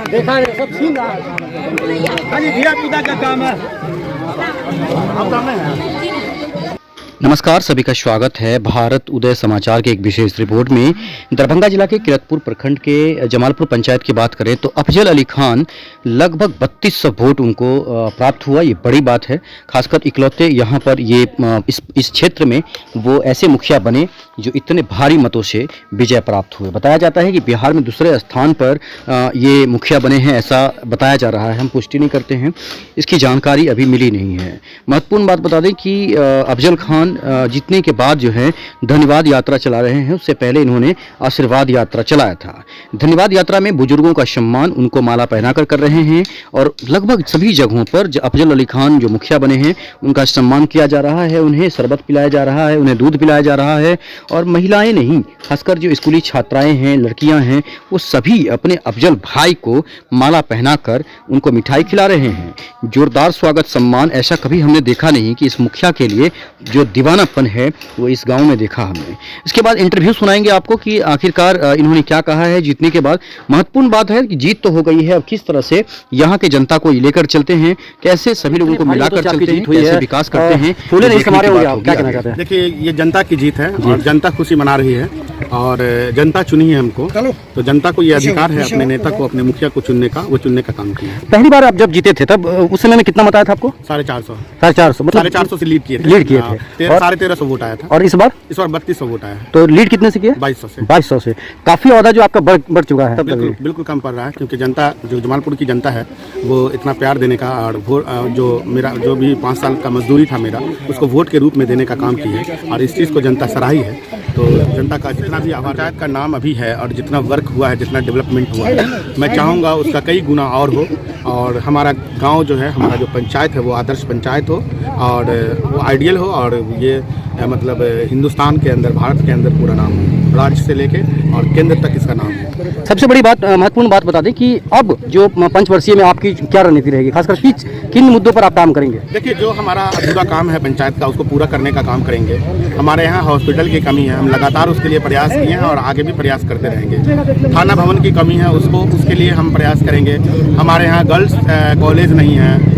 देखा है सब छीन रहा है, खाली धिया पुता का काम है। आप सामने हैं। नमस्कार, सभी का स्वागत है भारत उदय समाचार के एक विशेष रिपोर्ट में। दरभंगा जिला के किरतपुर प्रखंड के जमालपुर पंचायत की बात करें तो अफजल अली खान लगभग 3200 वोट उनको प्राप्त हुआ। ये बड़ी बात है, खासकर इकलौते यहाँ पर ये इस क्षेत्र में वो ऐसे मुखिया बने जो इतने भारी मतों से विजय प्राप्त हुए। बताया जाता है कि बिहार में दूसरे स्थान पर ये मुखिया बने हैं, ऐसा बताया जा रहा है। हम पुष्टि नहीं करते हैं, इसकी जानकारी अभी मिली नहीं है। महत्वपूर्ण बात बता दें कि अफजल खान जीतने के बाद जो है धन्यवाद यात्रा चला रहे हैं। उससे पहले इन्होंने आशीर्वाद यात्रा चलाया था। धन्यवाद यात्रा में बुजुर्गों का सम्मान उनको माला पहनाकर कर रहे हैं और लगभग सभी जगहों पर अफजल अली खान जो मुखिया बने हैं उनका सम्मान किया जा रहा है। उन्हें शरबत पिलाया जा रहा है, उन्हें दूध पिलाया जा रहा है और महिलाएं नहीं, खासकर जो स्कूली छात्राएं हैं, लड़कियां हैं, वो सभी अपने अफजल भाई को माला पहनाकर उनको मिठाई खिला रहे हैं। जोरदार स्वागत सम्मान ऐसा कभी हमने देखा नहीं कि इस मुखिया के लिए जो दीवानापन है वो इस गांव में देखा हमने। इसके बाद इंटरव्यू सुनाएंगे आपको कि आखिरकार इन्होंने क्या कहा है जीतने के बाद। महत्वपूर्ण बात है कि जीत तो हो गई है, अब किस तरह से यहाँ के जनता को लेकर चलते हैं, कैसे सभी लोगों को मिलाकर चलते हैं, कैसे विकास करते हैं। क्या कहना चाहते हैं? देखिए, ये जनता की जीत है और जनता खुशी मना रही है और जनता चुनी है हमको, तो जनता को ये अधिकार है अपने नेता को, अपने मुखिया को चुनने का, वो चुनने का काम किया है। पहली बार आप जब जीते थे तब उस समय में कितना मत आया था आपको? 450 मतलब 450 से लीड किए थे। 1350 वोट आया था। और इस बार 3200 वोट आया है। तो लीड कितने से किया? 2200 से काफी ज्यादा जो आपका बढ़ चुका है। बिल्कुल कम पड़ रहा है, क्योंकि जनता जो जमालपुर की जनता है वो इतना प्यार देने का और जो मेरा जो भी 5 साल का मजदूरी था मेरा, उसको वोट के रूप में देने का काम की है और इस चीज़ को जनता सराही है। तो जनता का जितना भी पंचायत का नाम अभी है और जितना वर्क हुआ है, जितना डेवलपमेंट हुआ है, मैं चाहूँगा उसका कई गुना और हो और हमारा गांव जो है, हमारा जो पंचायत है वो आदर्श पंचायत हो और वो आइडियल हो और ये मतलब हिंदुस्तान के अंदर, भारत के अंदर पूरा नाम हो, राज्य से लेके और केंद्र तक इसका नाम है। सबसे बड़ी बात, महत्वपूर्ण बात बता दें कि अब जो पंचवर्षीय में आपकी क्या रणनीति रहेगी, खासकर किन मुद्दों पर आप काम करेंगे? देखिए, जो हमारा अधूरा काम है पंचायत का, उसको पूरा करने का काम करेंगे। हमारे यहाँ हॉस्पिटल की कमी है, हम लगातार उसके लिए प्रयास किए हैं और आगे भी प्रयास करते रहेंगे। थाना भवन की कमी है, उसके लिए हम प्रयास करेंगे। हमारे यहाँ गर्ल्स कॉलेज नहीं है,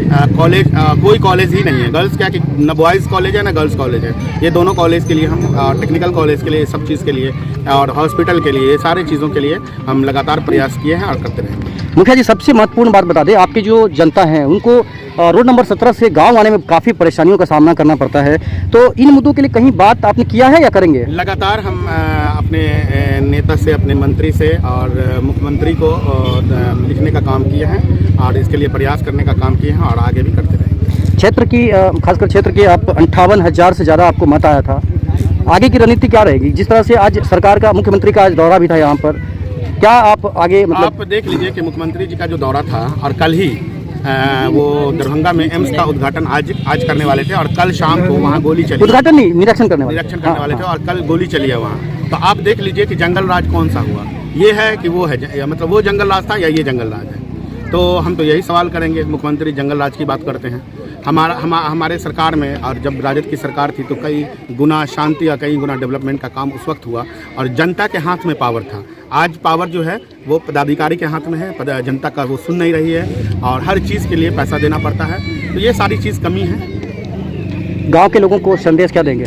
कोई कॉलेज ही नहीं है। गर्ल्स क्या कि न बॉयज़ कॉलेज है न गर्ल्स कॉलेज है। ये दोनों कॉलेज के लिए हम टेक्निकल कॉलेज के लिए, सब चीज़ के लिए और हॉस्पिटल के लिए, सारे चीज़ों के लिए हम लगातार प्रयास किए हैं और करते रहेंगे। मुखिया जी, सबसे महत्वपूर्ण बात बता दें, आपकी जो जनता है उनको रोड नंबर 17 से गांव आने में काफ़ी परेशानियों का सामना करना पड़ता है, तो इन मुद्दों के लिए कहीं बात आपने किया है या करेंगे? लगातार हम अपने नेता से, अपने मंत्री से और मुख्यमंत्री को लिखने का काम किया है और इसके लिए प्रयास करने का काम किए हैं और आगे भी करते रहेंगे। क्षेत्र की खासकर क्षेत्र के आप 58,000 से ज़्यादा आपको मत आया था, आगे की रणनीति क्या रहेगी? जिस तरह से आज सरकार का, मुख्यमंत्री का आज दौरा भी था यहाँ पर, क्या आप आगे मतलब? आप देख लीजिए कि मुख्यमंत्री जी का जो दौरा था और कल ही वो दरभंगा में एम्स का उद्घाटन आज करने वाले थे और कल शाम को वहाँ गोली चली। उद्घाटन नहीं, निरीक्षण करने वाले थे और कल गोली चली है वहाँ। तो आप देख लीजिए कि जंगल राज कौन सा हुआ, ये है कि वो है, मतलब वो जंगल राज था या ये जंगल राज है। तो हम तो यही सवाल करेंगे, मुख्यमंत्री जंगल राज की बात करते हैं। हमारे सरकार में और जब राजद की सरकार थी तो कई गुना शांति या कई गुना डेवलपमेंट का काम उस वक्त हुआ और जनता के हाथ में पावर था। आज पावर जो है वो पदाधिकारी के हाथ में है, जनता का वो सुन नहीं रही है और हर चीज़ के लिए पैसा देना पड़ता है। तो ये सारी चीज़ कमी है। गांव के लोगों को संदेश क्या देंगे?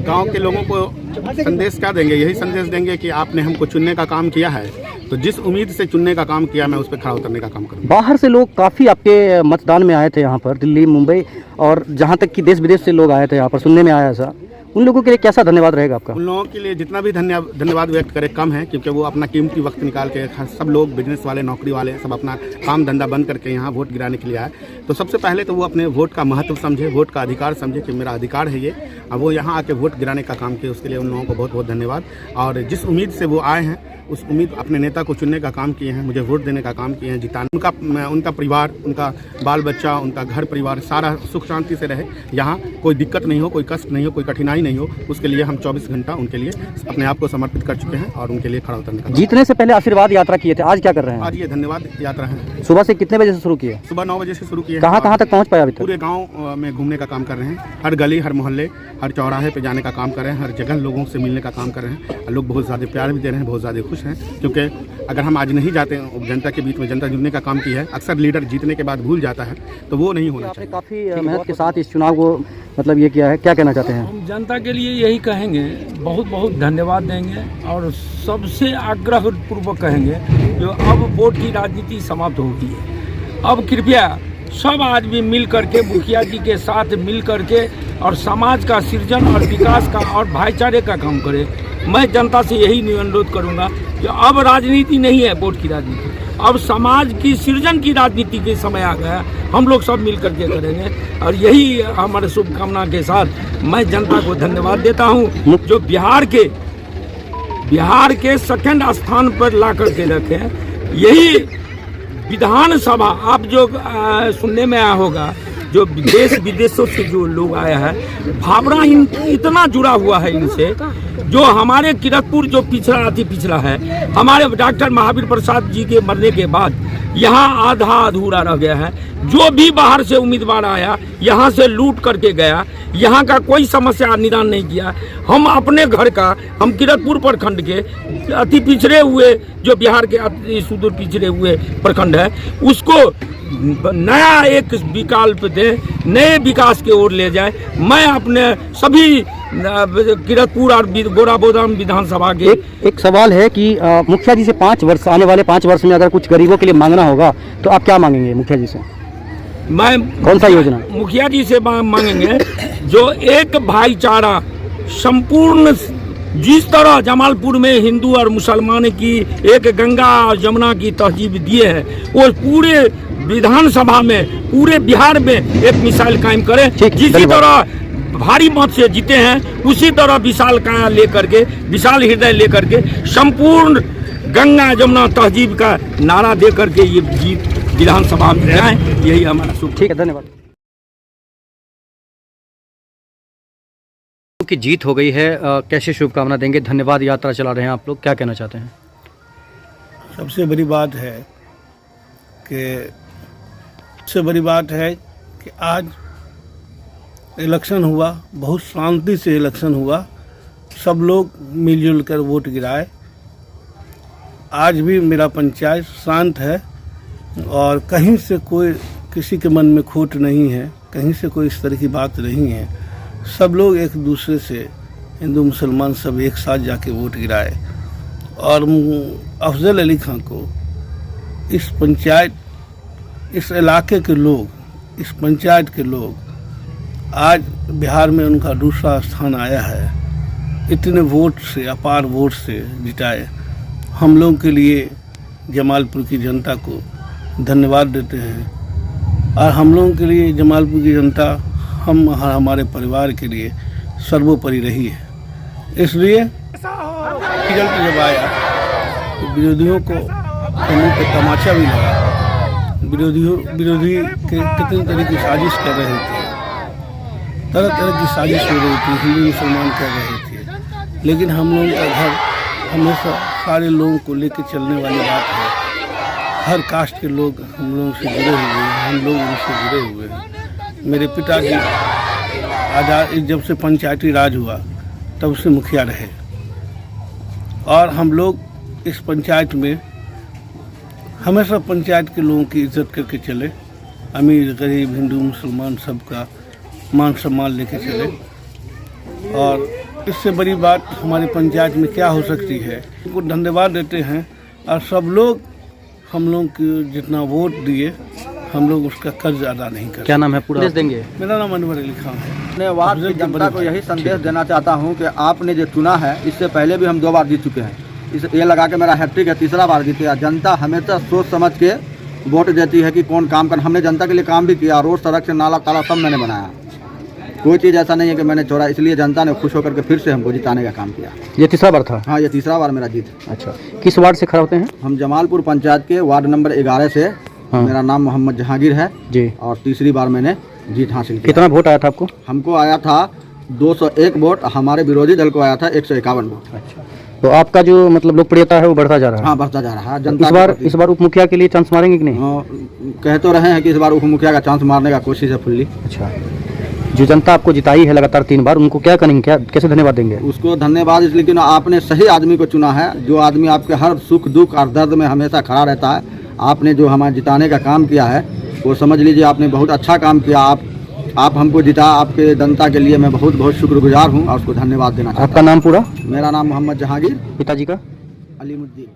गांव के लोगों को संदेश क्या देंगे? यही संदेश देंगे कि आपने हमको चुनने का काम किया है, तो जिस उम्मीद से चुनने का काम किया, मैं उस पर खड़ा उतरने का काम करूँगा। बाहर से लोग काफ़ी आपके मतदान में आए थे यहाँ पर, दिल्ली, मुंबई और जहाँ तक कि देश विदेश से लोग आए थे यहाँ पर, सुनने में आया ऐसा, उन लोगों के लिए कैसा धन्यवाद रहेगा आपका? उन लोगों के लिए जितना भी धन्यवाद व्यक्त करें कम है, क्योंकि वो अपना कीमती वक्त निकाल के, सब लोग बिजनेस वाले, नौकरी वाले, सब अपना काम धंधा बंद करके यहाँ वोट गिराने के लिए आए। तो सबसे पहले तो वो अपने वोट का महत्व समझे, वोट का अधिकार समझे कि मेरा अधिकार है ये, और वो यहाँ आके वोट गिराने का काम किए। उसके लिए उन लोगों को बहुत बहुत धन्यवाद। और जिस उम्मीद से वो आए हैं, उस उम्मीद अपने नेता को चुनने का काम किए हैं, मुझे वोट देने का काम किए हैं, जिताने। उनका परिवार, उनका बाल बच्चा, उनका घर परिवार सारा सुख शांति से रहे, यहाँ कोई दिक्कत नहीं हो, कोई कष्ट नहीं हो, कोई कठिनाई नहीं हो, उसके लिए हम 24 घंटा उनके लिए अपने आप को समर्पित कर चुके हैं और उनके लिए खड़ा उतरने का। जीतने से पहले आशीर्वाद यात्रा किए थे, आज क्या कर रहे हैं? आज ये धन्यवाद यात्रा है। सुबह से कितने बजे से शुरू किए? सुबह 9 बजे से शुरू किए। कहाँ तक पहुँच पाया अभी तक? पूरे गाँव में घूमने का काम कर रहे हैं, हर गली, हर मोहल्ले, हर चौराहे पे जाने का काम कर रहे हैं, हर जगह लोगों से मिलने का काम कर रहे हैं। लोग बहुत ज़्यादा प्यार भी दे रहे हैं, बहुत ज़्यादा खुश हैं, क्योंकि अगर हम आज नहीं जाते जनता के बीच में, जनता जुड़ने का काम किया है। अक्सर लीडर जीतने के बाद भूल जाता है, तो वो नहीं होना चाहिए। काफ़ी मेहनत के साथ इस चुनाव को मतलब ये किया है, क्या कहना चाहते हैं? हम जनता के लिए यही कहेंगे, बहुत बहुत धन्यवाद देंगे और सबसे आग्रह पूर्वक कहेंगे जो अब वोट की राजनीति समाप्त हो गई है। अब कृपया सब आदमी मिल करके, मुखिया जी के साथ मिल करके और समाज का सृजन और विकास का और भाईचारे का काम करें। मैं जनता से यही अनुरोध करूंगा कि अब राजनीति नहीं है वोट की राजनीति, अब समाज की सृजन की राजनीति के समय आ गया। हम लोग सब मिल करके करेंगे और यही हमारे शुभकामना के साथ मैं जनता को धन्यवाद देता हूं जो बिहार के सेकंड स्थान पर ला करके रखे। यही विधानसभा आप जो सुनने में आया होगा, जो देश विदेशों से जो लोग आया है, भावना इतना जुड़ा हुआ है इनसे। जो हमारे किरतपुर जो अति पिछड़ा है, हमारे डॉक्टर महावीर प्रसाद जी के मरने के बाद यहाँ आधा अधूरा रह गया है। जो भी बाहर से उम्मीदवार आया, यहाँ से लूट करके गया, यहाँ का कोई समस्या निदान नहीं किया। हम अपने घर का, हम किरतपुर प्रखंड के अति पिछड़े हुए, जो बिहार के अति सुदूर पिछड़े हुए प्रखंड है, उसको नया एक विकल्प दे, नए विकास की ओर ले जाए। मैं अपने सभी किरतपुर और गोराबोदाम विधानसभा के एक सवाल है कि मुखिया जी से 5 वर्ष, आने वाले 5 वर्ष में अगर कुछ गरीबों के लिए मांगना होगा तो आप क्या मांगेंगे मुखिया जी से? मैं कौन सा योजना मुखिया जी से मांगेंगे? जो एक भाईचारा संपूर्ण, जिस तरह जमालपुर में हिंदू और मुसलमान की एक गंगा और जमुना की तहजीब दिए है, वो पूरे विधानसभा में, पूरे बिहार में एक मिसाल कायम करें। जिसी तरह भारी मत से जीते हैं, उसी तरह विशाल काया लेकर के, विशाल हृदय लेकर के संपूर्ण गंगा जमुना तहजीब का नारा दे करके ये जीत विधानसभा में जाए, यही हमारा शुभ। ठीक है, धन्यवाद। की जीत हो गई है, कैसे शुभकामना देंगे? धन्यवाद यात्रा चला रहे हैं आप लोग, क्या कहना चाहते हैं? सबसे बड़ी बात है कि आज इलेक्शन हुआ, बहुत शांति से इलेक्शन हुआ, सब लोग मिलजुल कर वोट गिराए। आज भी मेरा पंचायत शांत है और कहीं से कोई, किसी के मन में खोट नहीं है, कहीं से कोई इस तरह की बात नहीं है। सब लोग एक दूसरे से, हिंदू मुसलमान सब एक साथ जाके वोट गिराए और अफजल अली खां को इस पंचायत, इस इलाके के लोग, इस पंचायत के लोग, आज बिहार में उनका दूसरा स्थान आया है। इतने वोट से, अपार वोट से जिताए। हम लोग के लिए जमालपुर की जनता को धन्यवाद देते हैं और हम लोगों के लिए जमालपुर की जनता, हम हमारे परिवार के लिए सर्वोपरि रही है। इसलिए रिजल्ट जब आया तो विरोधियों को मुंह पे तमाचा भी लगा। विरोधी के कितनी तरह की साजिश कर रहे थे, तरह तरह की साजिश हो रही थी, हिंदू मुसलमान कर रहे थे। लेकिन हम लोगों का घर हमेशा सारे लोगों को लेकर चलने वाली बात है। हर कास्ट के लोग हम लोगों से जुड़े हुए हैं, हम लोग उनसे जुड़े हुए हैं। मेरे पिताजी आज़ाद, जब से पंचायती राज हुआ तब से मुखिया रहे और हम लोग इस पंचायत में हमेशा पंचायत के लोगों की इज्जत करके चले। अमीर गरीब, हिंदू मुसलमान सबका मान सम्मान लेके चले। और इससे बड़ी बात हमारी पंचायत में क्या हो सकती है? उनको धन्यवाद देते हैं और सब लोग हम लोग को जितना वोट दिए, हम लोग उसका कर्ज अदा नहीं करते। क्या नाम है पूरा? देंगे। मेरा नाम अनवर अली खान है। अपने वार्ड की जनता को यही संदेश देना चाहता हूं कि आपने जो चुना है, इससे पहले भी हम 2 बार जीत चुके हैं। ये लगा के मेरा हैट्रिक है, तीसरा बार जीते। जनता हमेशा सोच समझ के वोट देती है कि कौन काम कर। हमने जनता के लिए काम भी किया, रोड सड़क से नाला ताला सब मैंने बनाया। कोई चीज़ ऐसा नहीं है कि मैंने छोड़ा, इसलिए जनता ने खुश होकर के फिर से हमको जिताने का काम किया। ये तीसरा बार था? हाँ, ये तीसरा बार मेरा जीत। अच्छा, किस वार्ड से खड़ा होते हैं? हम जमालपुर पंचायत के वार्ड नंबर 11 से। हाँ। मेरा नाम मोहम्मद जहांगीर है जी। और तीसरी बार मैंने जीत हासिल किया। कितना वोट आया था आपको? हमको आया था 201 वोट, हमारे विरोधी दल को आया था 151 वोट। अच्छा, तो आपका जो मतलब लोकप्रियता है वो बढ़ता जा रहा है? हाँ, बढ़ता जा रहा है। तो इस बार उप मुखिया के लिए चांस मारेंगे कि नहीं? कह तो रहे हैं कि इस बार उप मुखिया का चांस मारने का कोशिश है फुल्ली। अच्छा, जो जनता आपको जिताई है लगातार 3 बार, उनको क्या करेंगे, क्या कैसे धन्यवाद देंगे? उसको धन्यवाद इसलिए कि आपने सही आदमी को चुना है, जो आदमी आपके हर सुख दुख और दर्द में हमेशा खड़ा रहता है। आपने जो हमारे जिताने का काम किया है वो समझ लीजिए आपने बहुत अच्छा काम किया। आप हमको जिता, आपके जनता के लिए मैं बहुत बहुत शुक्रगुजार हूँ और उसको धन्यवाद देना चाहता हूँ। आपका नाम पूरा? मेरा नाम मोहम्मद जहांगीर, पिताजी का? अलीमुद्दीन।